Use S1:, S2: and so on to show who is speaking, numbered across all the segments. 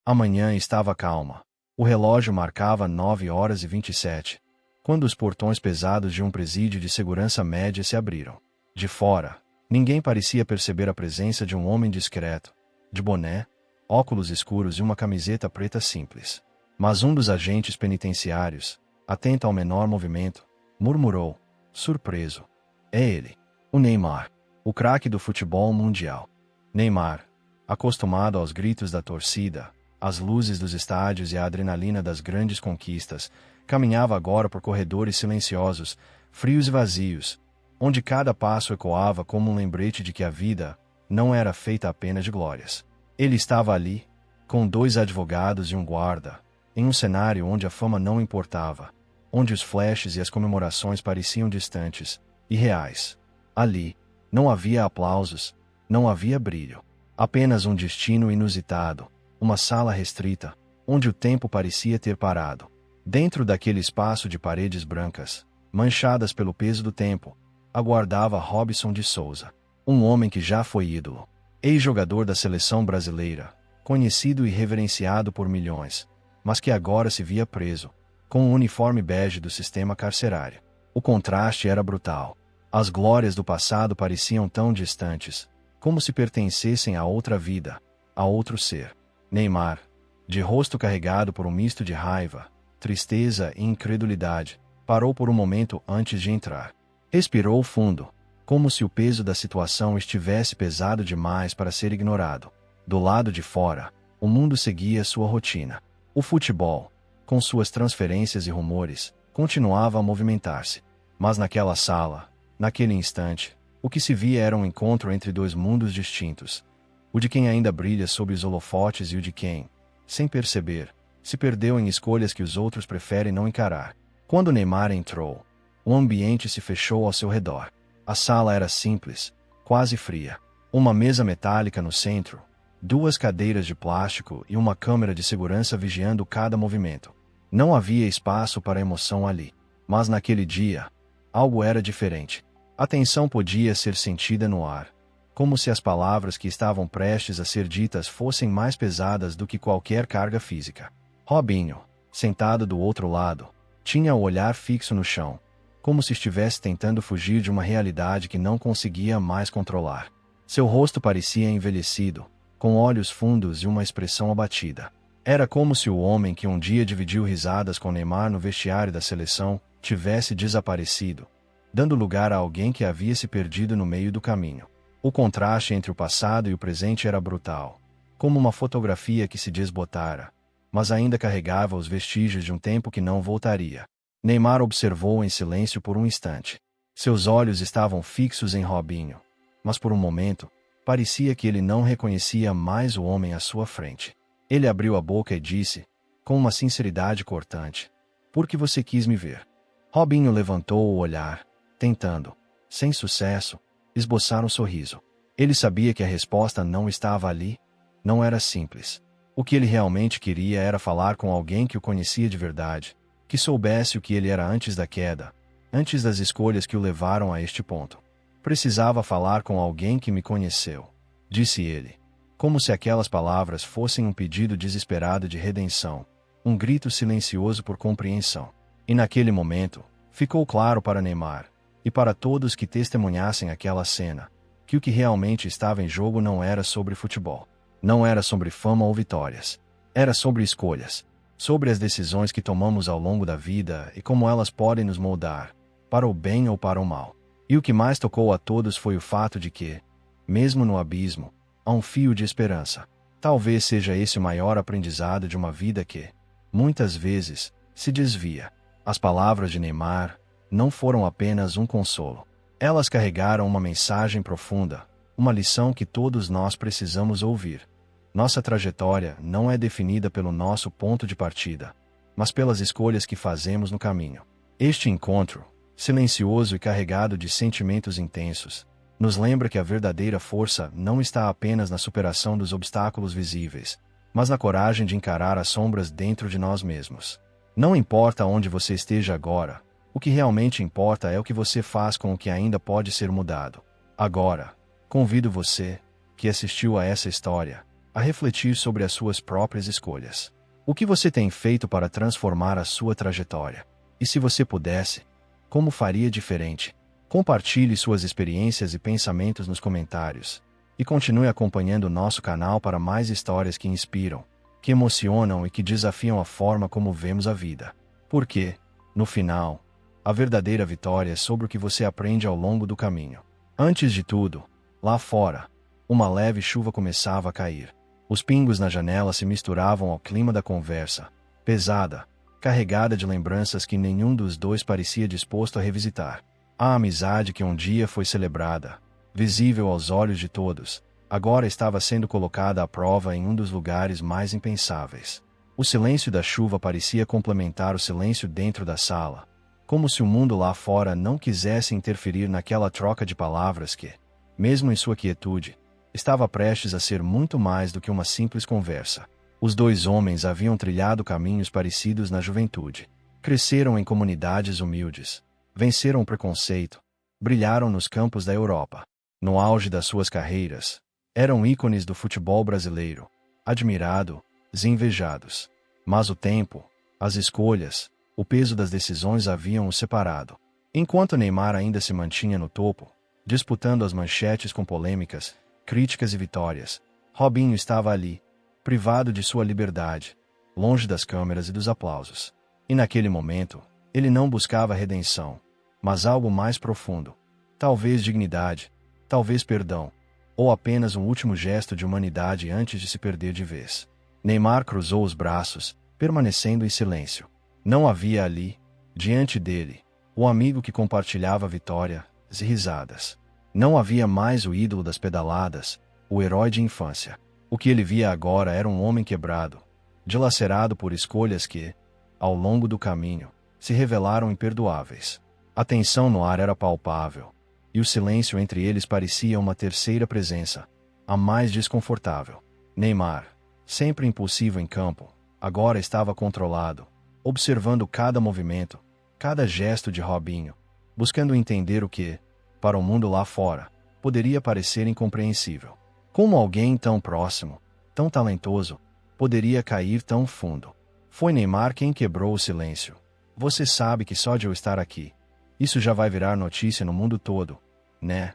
S1: A manhã estava calma. O relógio marcava 9h27, quando os portões pesados de um presídio de segurança média se abriram. De fora, ninguém parecia perceber a presença de um homem discreto, de boné, óculos escuros e uma camiseta preta simples. Mas um dos agentes penitenciários, atento ao menor movimento, murmurou, surpreso: "É ele, o Neymar, o craque do futebol mundial." Neymar, acostumado aos gritos da torcida, às luzes dos estádios e à adrenalina das grandes conquistas, caminhava agora por corredores silenciosos, frios e vazios, onde cada passo ecoava como um lembrete de que a vida não era feita apenas de glórias. Ele estava ali, com 2 advogados e um guarda, em um cenário onde a fama não importava, onde os flashes e as comemorações pareciam distantes, irreais. Ali, não havia aplausos, não havia brilho. Apenas um destino inusitado, uma sala restrita, onde o tempo parecia ter parado. Dentro daquele espaço de paredes brancas, manchadas pelo peso do tempo, aguardava Robson de Souza, um homem que já foi ídolo, ex-jogador da seleção brasileira, conhecido e reverenciado por milhões, mas que agora se via preso, com o uniforme bege do sistema carcerário. O contraste era brutal. As glórias do passado pareciam tão distantes, como se pertencessem a outra vida, a outro ser. Neymar, de rosto carregado por um misto de raiva, tristeza e incredulidade, parou por um momento antes de entrar. Respirou fundo, como se o peso da situação estivesse pesado demais para ser ignorado. Do lado de fora, o mundo seguia sua rotina. O futebol, com suas transferências e rumores, continuava a movimentar-se. Mas naquela sala, naquele instante, o que se via era um encontro entre 2 mundos distintos. O de quem ainda brilha sob os holofotes e o de quem, sem perceber, se perdeu em escolhas que os outros preferem não encarar. Quando Neymar entrou, o ambiente se fechou ao seu redor. A sala era simples, quase fria. Uma mesa metálica no centro, 2 cadeiras de plástico e uma câmera de segurança vigiando cada movimento. Não havia espaço para emoção ali. Mas naquele dia, algo era diferente. A tensão podia ser sentida no ar, como se as palavras que estavam prestes a ser ditas fossem mais pesadas do que qualquer carga física. Robinho, sentado do outro lado, tinha o olhar fixo no chão, como se estivesse tentando fugir de uma realidade que não conseguia mais controlar. Seu rosto parecia envelhecido, com olhos fundos e uma expressão abatida. Era como se o homem que um dia dividiu risadas com Neymar no vestiário da seleção tivesse desaparecido, dando lugar a alguém que havia se perdido no meio do caminho. O contraste entre o passado e o presente era brutal, como uma fotografia que se desbotara, mas ainda carregava os vestígios de um tempo que não voltaria. Neymar observou em silêncio por um instante. Seus olhos estavam fixos em Robinho, mas por um momento, parecia que ele não reconhecia mais o homem à sua frente. Ele abriu a boca e disse, com uma sinceridade cortante: "Por que você quis me ver?" Robinho levantou o olhar, tentando, sem sucesso, esboçar um sorriso. Ele sabia que a resposta não estava ali, não era simples. O que ele realmente queria era falar com alguém que o conhecia de verdade, que soubesse o que ele era antes da queda, antes das escolhas que o levaram a este ponto. "Precisava falar com alguém que me conheceu", disse ele, como se aquelas palavras fossem um pedido desesperado de redenção, um grito silencioso por compreensão. E naquele momento, ficou claro para Neymar, e para todos que testemunhassem aquela cena, que o que realmente estava em jogo não era sobre futebol. Não era sobre fama ou vitórias. Era sobre escolhas. Sobre as decisões que tomamos ao longo da vida e como elas podem nos moldar, para o bem ou para o mal. E o que mais tocou a todos foi o fato de que, mesmo no abismo, há um fio de esperança. Talvez seja esse o maior aprendizado de uma vida que, muitas vezes, se desvia. As palavras de Neymar não foram apenas um consolo. Elas carregaram uma mensagem profunda, uma lição que todos nós precisamos ouvir. Nossa trajetória não é definida pelo nosso ponto de partida, mas pelas escolhas que fazemos no caminho. Este encontro, silencioso e carregado de sentimentos intensos, nos lembra que a verdadeira força não está apenas na superação dos obstáculos visíveis, mas na coragem de encarar as sombras dentro de nós mesmos. Não importa onde você esteja agora, o que realmente importa é o que você faz com o que ainda pode ser mudado. Agora, convido você, que assistiu a essa história, a refletir sobre as suas próprias escolhas. O que você tem feito para transformar a sua trajetória? E se você pudesse, como faria diferente? Compartilhe suas experiências e pensamentos nos comentários. E continue acompanhando o nosso canal para mais histórias que inspiram, que emocionam e que desafiam a forma como vemos a vida. Porque, no final, a verdadeira vitória é sobre o que você aprende ao longo do caminho. Antes de tudo, lá fora, uma leve chuva começava a cair. Os pingos na janela se misturavam ao clima da conversa, pesada, carregada de lembranças que nenhum dos dois parecia disposto a revisitar. A amizade que um dia foi celebrada, visível aos olhos de todos, agora estava sendo colocada à prova em um dos lugares mais impensáveis. O silêncio da chuva parecia complementar o silêncio dentro da sala, como se o mundo lá fora não quisesse interferir naquela troca de palavras que, mesmo em sua quietude, estava prestes a ser muito mais do que uma simples conversa. Os dois homens haviam trilhado caminhos parecidos na juventude. Cresceram em comunidades humildes, venceram o preconceito, brilharam nos campos da Europa. No auge das suas carreiras, eram ícones do futebol brasileiro, admirados e invejados. Mas o tempo, as escolhas, o peso das decisões haviam os separado. Enquanto Neymar ainda se mantinha no topo, disputando as manchetes com polêmicas, críticas e vitórias, Robinho estava ali, privado de sua liberdade, longe das câmeras e dos aplausos. E naquele momento, ele não buscava redenção, mas algo mais profundo. Talvez dignidade, talvez perdão, ou apenas um último gesto de humanidade antes de se perder de vez. Neymar cruzou os braços, permanecendo em silêncio. Não havia ali, diante dele, o amigo que compartilhava vitórias e risadas. Não havia mais o ídolo das pedaladas, o herói de infância. O que ele via agora era um homem quebrado, dilacerado por escolhas que, ao longo do caminho, se revelaram imperdoáveis. A tensão no ar era palpável, e o silêncio entre eles parecia uma terceira presença, a mais desconfortável. Neymar, sempre impulsivo em campo, agora estava controlado, observando cada movimento, cada gesto de Robinho, buscando entender o que, para o mundo lá fora, poderia parecer incompreensível. Como alguém tão próximo, tão talentoso, poderia cair tão fundo? Foi Neymar quem quebrou o silêncio. Você sabe que só de eu estar aqui, isso já vai virar notícia no mundo todo, né?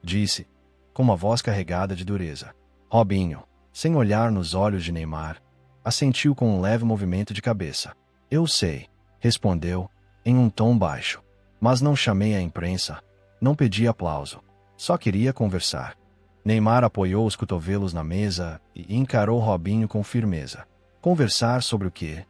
S1: Disse, com uma voz carregada de dureza. Robinho, sem olhar nos olhos de Neymar, assentiu com um leve movimento de cabeça. Eu sei, respondeu, em um tom baixo. Mas não chamei a imprensa, não pedi aplauso. Só queria conversar. Neymar apoiou os cotovelos na mesa e encarou Robinho com firmeza. Conversar sobre o quê?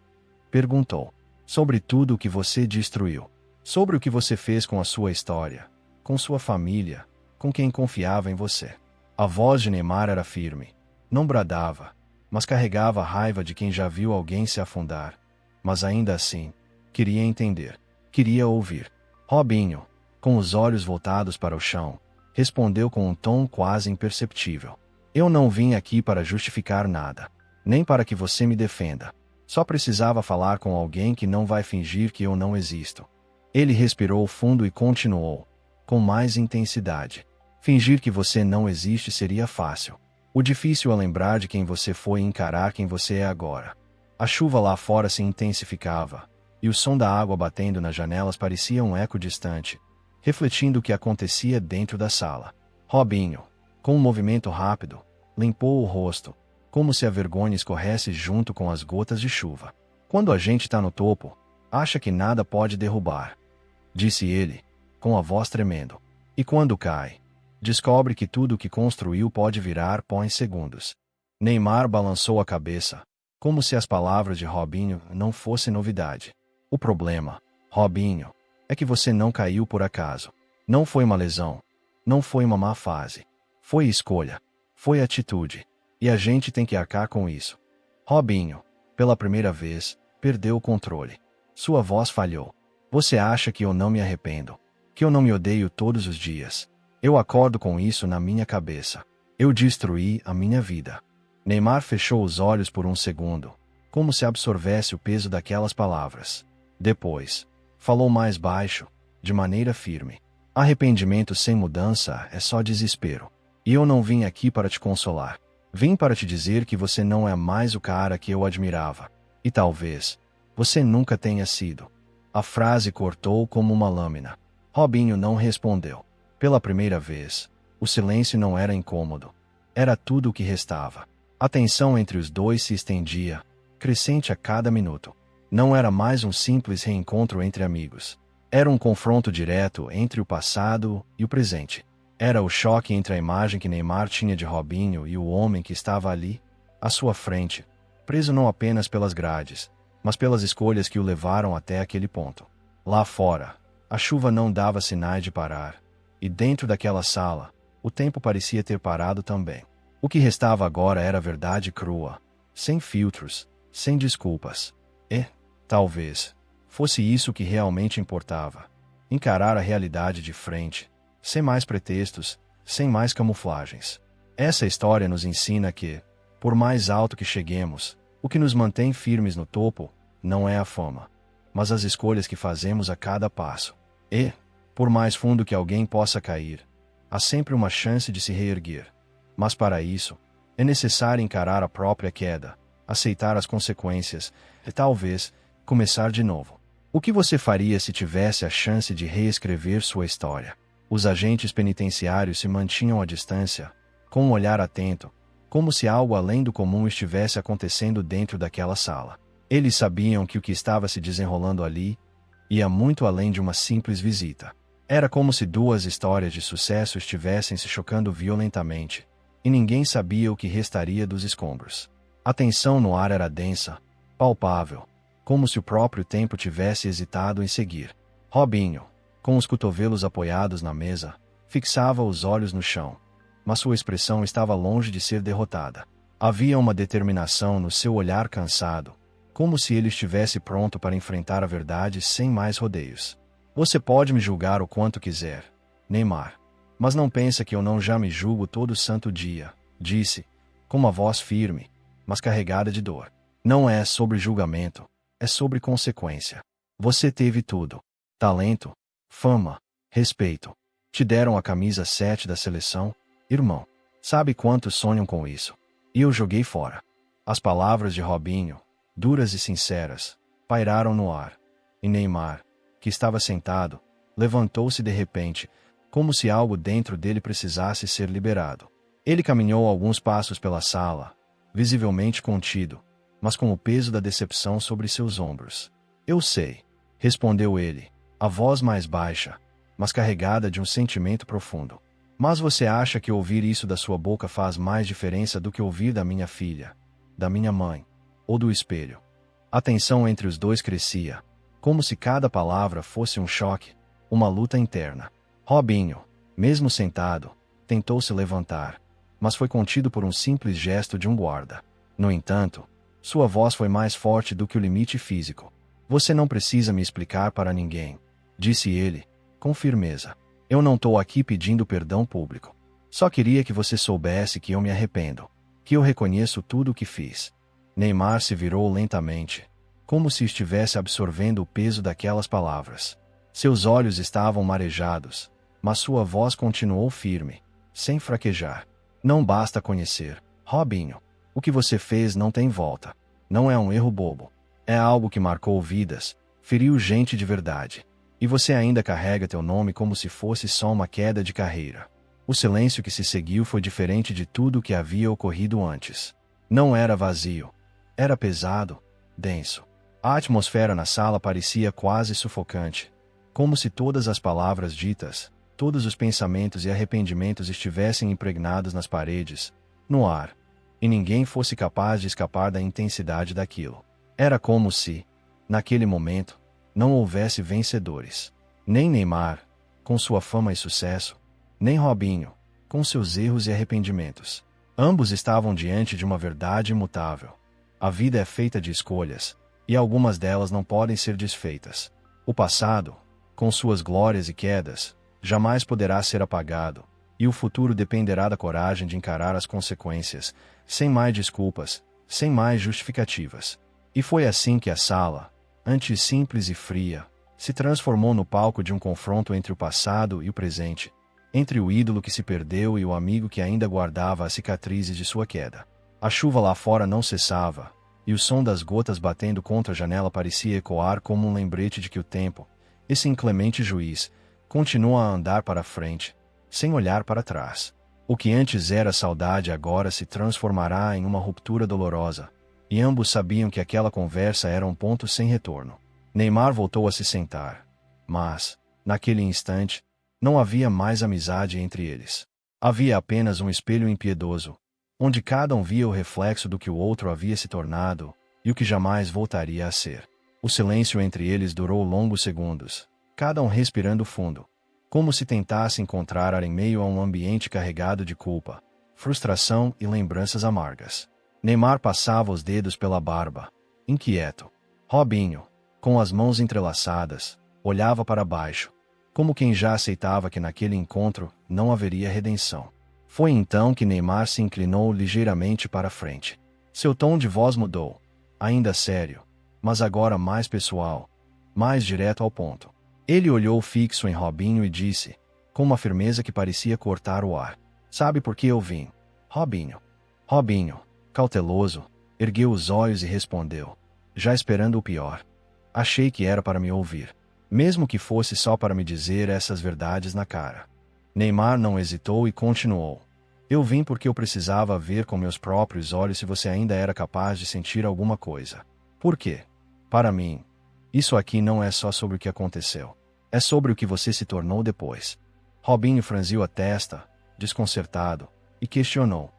S1: Perguntou. Sobre tudo o que você destruiu. Sobre o que você fez com a sua história, com sua família, com quem confiava em você. A voz de Neymar era firme. Não bradava, mas carregava a raiva de quem já viu alguém se afundar. Mas ainda assim, queria entender. Queria ouvir. Robinho, com os olhos voltados para o chão, respondeu com um tom quase imperceptível. Eu não vim aqui para justificar nada, nem para que você me defenda. Só precisava falar com alguém que não vai fingir que eu não existo. Ele respirou fundo e continuou, com mais intensidade. Fingir que você não existe seria fácil. O difícil é lembrar de quem você foi e encarar quem você é agora. A chuva lá fora se intensificava, e o som da água batendo nas janelas parecia um eco distante, refletindo o que acontecia dentro da sala. Robinho, com um movimento rápido, limpou o rosto, como se a vergonha escorresse junto com as gotas de chuva. Quando a gente está no topo, acha que nada pode derrubar, disse ele, com a voz tremendo. E quando cai, descobre que tudo o que construiu pode virar pó em segundos. Neymar balançou a cabeça, como se as palavras de Robinho não fossem novidade. O problema, Robinho, é que você não caiu por acaso. Não foi uma lesão. Não foi uma má fase. Foi escolha. Foi atitude. E a gente tem que arcar com isso. Robinho, pela primeira vez, perdeu o controle. Sua voz falhou. Você acha que eu não me arrependo? Que eu não me odeio todos os dias? Eu acordo com isso na minha cabeça. Eu destruí a minha vida. Neymar fechou os olhos por um segundo, como se absorvesse o peso daquelas palavras. Depois, falou mais baixo, de maneira firme. Arrependimento sem mudança é só desespero. E eu não vim aqui para te consolar. Vim para te dizer que você não é mais o cara que eu admirava. E talvez você nunca tenha sido. A frase cortou como uma lâmina. Robinho não respondeu. Pela primeira vez, o silêncio não era incômodo. Era tudo o que restava. A tensão entre os dois se estendia, crescente a cada minuto. Não era mais um simples reencontro entre amigos. Era um confronto direto entre o passado e o presente. Era o choque entre a imagem que Neymar tinha de Robinho e o homem que estava ali, à sua frente, preso não apenas pelas grades, mas pelas escolhas que o levaram até aquele ponto. Lá fora, a chuva não dava sinais de parar, e dentro daquela sala, o tempo parecia ter parado também. O que restava agora era a verdade crua, sem filtros, sem desculpas. E, talvez, fosse isso que realmente importava. Encarar a realidade de frente, sem mais pretextos, sem mais camuflagens. Essa história nos ensina que, por mais alto que cheguemos, o que nos mantém firmes no topo não é a fama, mas as escolhas que fazemos a cada passo. E, por mais fundo que alguém possa cair, há sempre uma chance de se reerguer. Mas para isso, é necessário encarar a própria queda, aceitar as consequências e talvez começar de novo. O que você faria se tivesse a chance de reescrever sua história? Os agentes penitenciários se mantinham à distância, com um olhar atento, como se algo além do comum estivesse acontecendo dentro daquela sala. Eles sabiam que o que estava se desenrolando ali ia muito além de uma simples visita. Era como se duas histórias de sucesso estivessem se chocando violentamente, e ninguém sabia o que restaria dos escombros. A tensão no ar era densa, palpável, como se o próprio tempo tivesse hesitado em seguir. Robinho, com os cotovelos apoiados na mesa, fixava os olhos no chão, mas sua expressão estava longe de ser derrotada. Havia uma determinação no seu olhar cansado, como se ele estivesse pronto para enfrentar a verdade sem mais rodeios. Você pode me julgar o quanto quiser, Neymar, mas não pensa que eu não já me julgo todo santo dia, disse, com uma voz firme, mas carregada de dor. Não é sobre julgamento, é sobre consequência. Você teve tudo: talento, fama, respeito. Te deram a camisa 7 da seleção, irmão. Sabe quantos sonham com isso? E eu joguei fora. As palavras de Robinho, duras e sinceras, pairaram no ar. E Neymar, que estava sentado, levantou-se de repente, como se algo dentro dele precisasse ser liberado. Ele caminhou alguns passos pela sala, visivelmente contido, mas com o peso da decepção sobre seus ombros. Eu sei, respondeu ele, a voz mais baixa, mas carregada de um sentimento profundo. Mas você acha que ouvir isso da sua boca faz mais diferença do que ouvir da minha filha, da minha mãe, ou do espelho? A tensão entre os dois crescia, como se cada palavra fosse um choque, uma luta interna. Robinho, mesmo sentado, tentou se levantar, mas foi contido por um simples gesto de um guarda. No entanto, sua voz foi mais forte do que o limite físico. Você não precisa me explicar para ninguém, disse ele, com firmeza. Eu não estou aqui pedindo perdão público. Só queria que você soubesse que eu me arrependo, que eu reconheço tudo o que fiz. Neymar se virou lentamente, como se estivesse absorvendo o peso daquelas palavras. Seus olhos estavam marejados, mas sua voz continuou firme, sem fraquejar. Não basta conhecer, Robinho. O que você fez não tem volta. Não é um erro bobo. É algo que marcou vidas, feriu gente de verdade. E você ainda carrega teu nome como se fosse só uma queda de carreira. O silêncio que se seguiu foi diferente de tudo o que havia ocorrido antes. Não era vazio. Era pesado, denso. A atmosfera na sala parecia quase sufocante, como se todas as palavras ditas, todos os pensamentos e arrependimentos estivessem impregnados nas paredes, no ar, e ninguém fosse capaz de escapar da intensidade daquilo. Era como se, naquele momento, não houvesse vencedores. Nem Neymar, com sua fama e sucesso, nem Robinho, com seus erros e arrependimentos. Ambos estavam diante de uma verdade imutável. A vida é feita de escolhas, e algumas delas não podem ser desfeitas. O passado, com suas glórias e quedas, jamais poderá ser apagado, e o futuro dependerá da coragem de encarar as consequências, sem mais desculpas, sem mais justificativas. E foi assim que a sala, antes simples e fria, se transformou no palco de um confronto entre o passado e o presente, entre o ídolo que se perdeu e o amigo que ainda guardava as cicatrizes de sua queda. A chuva lá fora não cessava, e o som das gotas batendo contra a janela parecia ecoar como um lembrete de que o tempo, esse inclemente juiz, continua a andar para a frente, sem olhar para trás. O que antes era saudade agora se transformará em uma ruptura dolorosa, e ambos sabiam que aquela conversa era um ponto sem retorno. Neymar voltou a se sentar, mas, naquele instante, não havia mais amizade entre eles. Havia apenas um espelho impiedoso, onde cada um via o reflexo do que o outro havia se tornado e o que jamais voltaria a ser. O silêncio entre eles durou longos segundos, cada um respirando fundo, como se tentasse encontrar ar em meio a um ambiente carregado de culpa, frustração e lembranças amargas. Neymar passava os dedos pela barba, inquieto. Robinho, com as mãos entrelaçadas, olhava para baixo, como quem já aceitava que naquele encontro não haveria redenção. Foi então que Neymar se inclinou ligeiramente para a frente. Seu tom de voz mudou, ainda sério, mas agora mais pessoal, mais direto ao ponto. Ele olhou fixo em Robinho e disse, com uma firmeza que parecia cortar o ar: "Sabe por que eu vim?" Robinho. Robinho, cauteloso, ergueu os olhos e respondeu, já esperando o pior: "Achei que era para me ouvir. Mesmo que fosse só para me dizer essas verdades na cara." Neymar não hesitou e continuou: "Eu vim porque eu precisava ver com meus próprios olhos se você ainda era capaz de sentir alguma coisa. Por quê? Para mim, isso aqui não é só sobre o que aconteceu. É sobre o que você se tornou depois." Robinho franziu a testa, desconcertado, e questionou: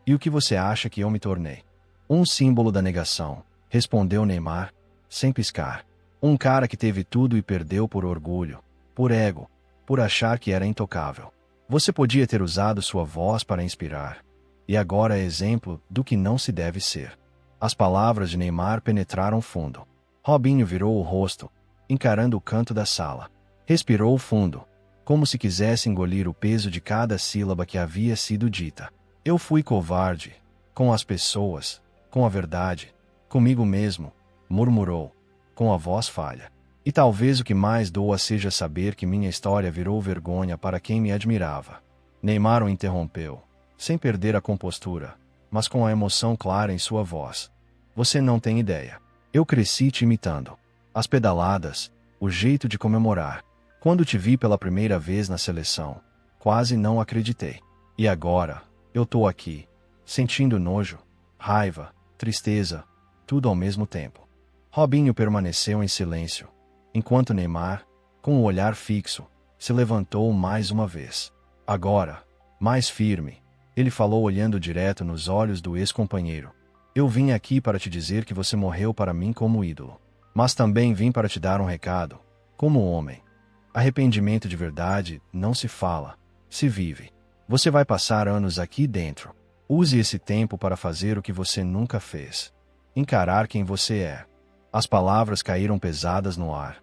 S1: "E o que você acha que eu me tornei?" "Um símbolo da negação", respondeu Neymar, sem piscar. "Um cara que teve tudo e perdeu por orgulho, por ego, por achar que era intocável. Você podia ter usado sua voz para inspirar. E agora é exemplo do que não se deve ser." As palavras de Neymar penetraram fundo. Robinho virou o rosto, encarando o canto da sala. Respirou fundo, como se quisesse engolir o peso de cada sílaba que havia sido dita. "Eu fui covarde, com as pessoas, com a verdade, comigo mesmo", murmurou, com a voz falha. "E talvez o que mais doa seja saber que minha história virou vergonha para quem me admirava." Neymar o interrompeu, sem perder a compostura, mas com a emoção clara em sua voz. "Você não tem ideia. Eu cresci te imitando. As pedaladas, o jeito de comemorar. Quando te vi pela primeira vez na seleção, quase não acreditei. E agora, eu tô aqui, sentindo nojo, raiva, tristeza, tudo ao mesmo tempo." Robinho permaneceu em silêncio, enquanto Neymar, com o olhar fixo, se levantou mais uma vez. Agora, mais firme, ele falou olhando direto nos olhos do ex-companheiro: "Eu vim aqui para te dizer que você morreu para mim como ídolo. Mas também vim para te dar um recado, como homem. Arrependimento de verdade não se fala, se vive. Você vai passar anos aqui dentro. Use esse tempo para fazer o que você nunca fez. Encarar quem você é." As palavras caíram pesadas no ar.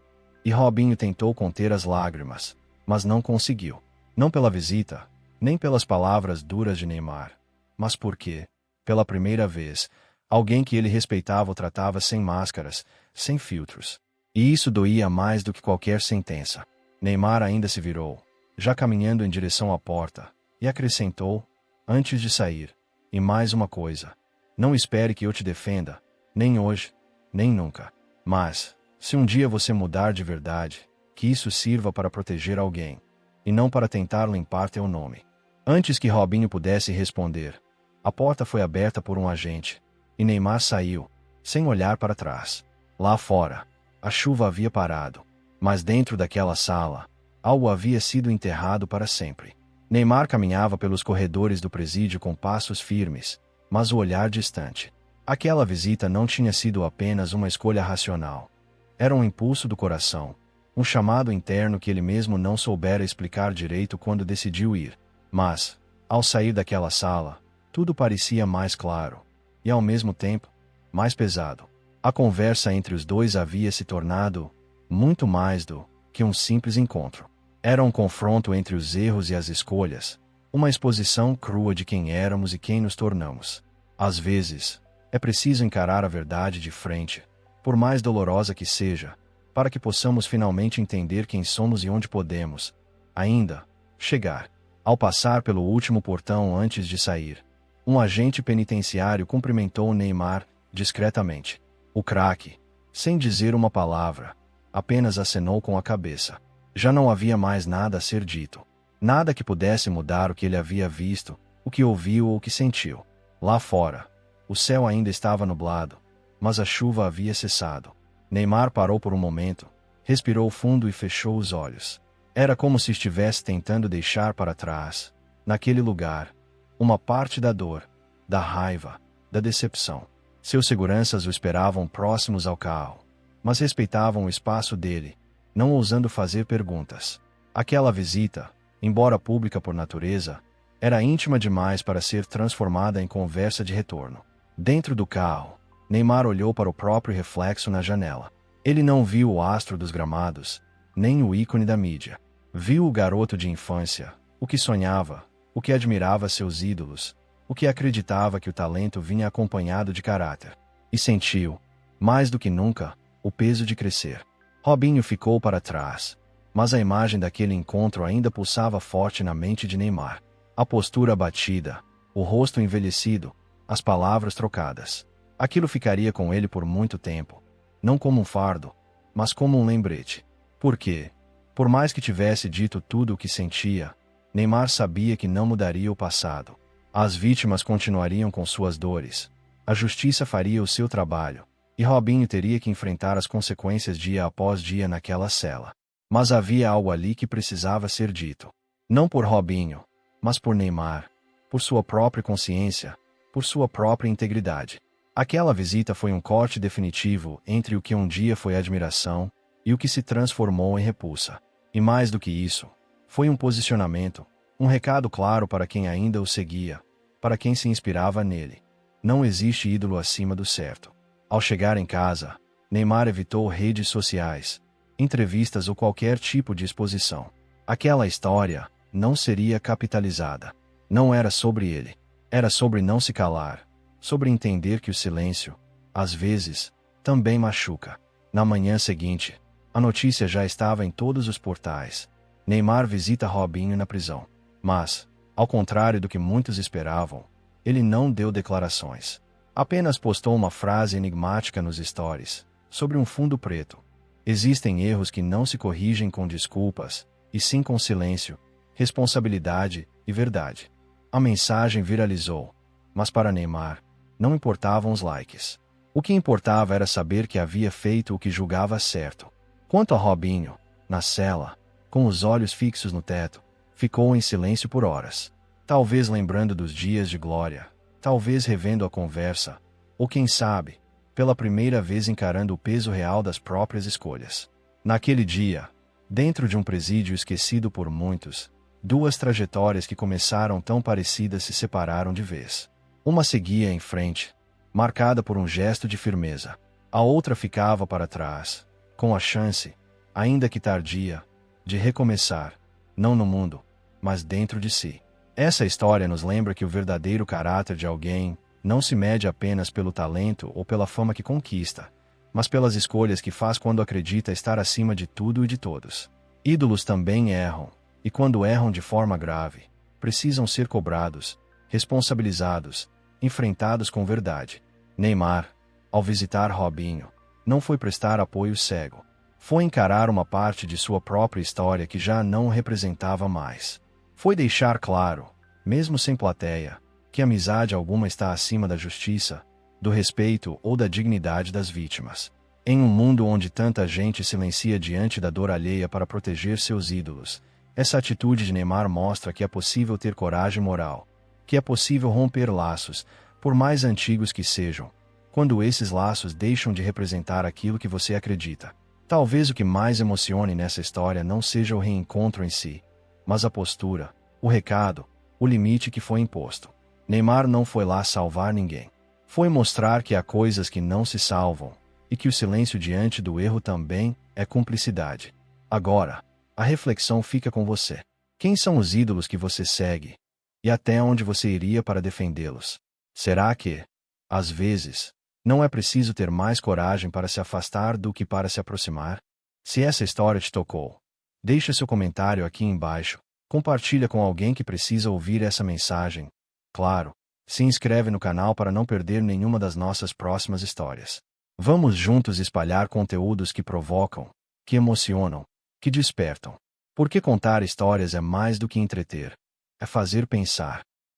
S1: E Robinho tentou conter as lágrimas, mas não conseguiu. Não pela visita, nem pelas palavras duras de Neymar, mas porque, pela primeira vez, alguém que ele respeitava o tratava sem máscaras, sem filtros. E isso doía mais do que qualquer sentença. Neymar ainda se virou, já caminhando em direção à porta, e acrescentou, antes de sair: "E mais uma coisa. Não espere que eu te defenda, nem hoje, nem nunca. Mas, se um dia você mudar de verdade, que isso sirva para proteger alguém, e não para tentar limpar teu nome." Antes que Robinho pudesse responder, a porta foi aberta por um agente, e Neymar saiu, sem olhar para trás. Lá fora, a chuva havia parado, mas dentro daquela sala, algo havia sido enterrado para sempre. Neymar caminhava pelos corredores do presídio com passos firmes, mas o olhar distante. Aquela visita não tinha sido apenas uma escolha racional. Era um impulso do coração, um chamado interno que ele mesmo não soubera explicar direito quando decidiu ir. Mas, ao sair daquela sala, tudo parecia mais claro, e ao mesmo tempo, mais pesado. A conversa entre os dois havia se tornado muito mais do que um simples encontro. Era um confronto entre os erros e as escolhas, uma exposição crua de quem éramos e quem nos tornamos. Às vezes, é preciso encarar a verdade de frente, por mais dolorosa que seja, para que possamos finalmente entender quem somos e onde podemos, ainda, chegar. Ao passar pelo último portão antes de sair, um agente penitenciário cumprimentou Neymar discretamente. O craque, sem dizer uma palavra, apenas acenou com a cabeça. Já não havia mais nada a ser dito. Nada que pudesse mudar o que ele havia visto, o que ouviu ou o que sentiu. Lá fora, o céu ainda estava nublado, mas a chuva havia cessado. Neymar parou por um momento, respirou fundo e fechou os olhos. Era como se estivesse tentando deixar para trás, naquele lugar, uma parte da dor, da raiva, da decepção. Seus seguranças o esperavam próximos ao carro, mas respeitavam o espaço dele, não ousando fazer perguntas. Aquela visita, embora pública por natureza, era íntima demais para ser transformada em conversa de retorno. Dentro do carro, Neymar olhou para o próprio reflexo na janela. Ele não viu o astro dos gramados, nem o ícone da mídia. Viu o garoto de infância, o que sonhava, o que admirava seus ídolos, o que acreditava que o talento vinha acompanhado de caráter. E sentiu, mais do que nunca, o peso de crescer. Robinho ficou para trás, mas a imagem daquele encontro ainda pulsava forte na mente de Neymar. A postura abatida, o rosto envelhecido, as palavras trocadas. Aquilo ficaria com ele por muito tempo, não como um fardo, mas como um lembrete. Por quê? Por mais que tivesse dito tudo o que sentia, Neymar sabia que não mudaria o passado. As vítimas continuariam com suas dores, a justiça faria o seu trabalho, e Robinho teria que enfrentar as consequências dia após dia naquela cela. Mas havia algo ali que precisava ser dito. Não por Robinho, mas por Neymar, por sua própria consciência, por sua própria integridade. Aquela visita foi um corte definitivo entre o que um dia foi admiração e o que se transformou em repulsa. E mais do que isso, foi um posicionamento, um recado claro para quem ainda o seguia, para quem se inspirava nele. Não existe ídolo acima do certo. Ao chegar em casa, Neymar evitou redes sociais, entrevistas ou qualquer tipo de exposição. Aquela história não seria capitalizada. Não era sobre ele. Era sobre não se calar, sobre entender que o silêncio, às vezes, também machuca. Na manhã seguinte, a notícia já estava em todos os portais. Neymar visita Robinho na prisão. Mas, ao contrário do que muitos esperavam, ele não deu declarações. Apenas postou uma frase enigmática nos stories, sobre um fundo preto. Existem erros que não se corrigem com desculpas, e sim com silêncio, responsabilidade e verdade. A mensagem viralizou, mas para Neymar, não importavam os likes. O que importava era saber que havia feito o que julgava certo. Quanto a Robinho, na cela, com os olhos fixos no teto, ficou em silêncio por horas. Talvez lembrando dos dias de glória, talvez revendo a conversa, ou quem sabe, pela primeira vez encarando o peso real das próprias escolhas. Naquele dia, dentro de um presídio esquecido por muitos, duas trajetórias que começaram tão parecidas se separaram de vez. Uma seguia em frente, marcada por um gesto de firmeza. A outra ficava para trás, com a chance, ainda que tardia, de recomeçar, não no mundo, mas dentro de si. Essa história nos lembra que o verdadeiro caráter de alguém não se mede apenas pelo talento ou pela fama que conquista, mas pelas escolhas que faz quando acredita estar acima de tudo e de todos. Ídolos também erram, e quando erram de forma grave, precisam ser cobrados, responsabilizados, enfrentados com verdade. Neymar, ao visitar Robinho, não foi prestar apoio cego. Foi encarar uma parte de sua própria história que já não o representava mais. Foi deixar claro, mesmo sem plateia, que amizade alguma está acima da justiça, do respeito ou da dignidade das vítimas. Em um mundo onde tanta gente silencia diante da dor alheia para proteger seus ídolos, essa atitude de Neymar mostra que é possível ter coragem moral, que é possível romper laços, por mais antigos que sejam, quando esses laços deixam de representar aquilo que você acredita. Talvez o que mais emocione nessa história não seja o reencontro em si, mas a postura, o recado, o limite que foi imposto. Neymar não foi lá salvar ninguém. Foi mostrar que há coisas que não se salvam, e que o silêncio diante do erro também é cumplicidade. Agora, a reflexão fica com você. Quem são os ídolos que você segue? E até onde você iria para defendê-los? Será que, às vezes, não é preciso ter mais coragem para se afastar do que para se aproximar? Se essa história te tocou, deixe seu comentário aqui embaixo, Compartilha com alguém que precisa ouvir essa mensagem. Claro, se inscreve no canal para não perder nenhuma das nossas próximas histórias. Vamos juntos espalhar conteúdos que provocam, que emocionam, que despertam. Porque contar histórias é mais do que entreter. É fazer pensar.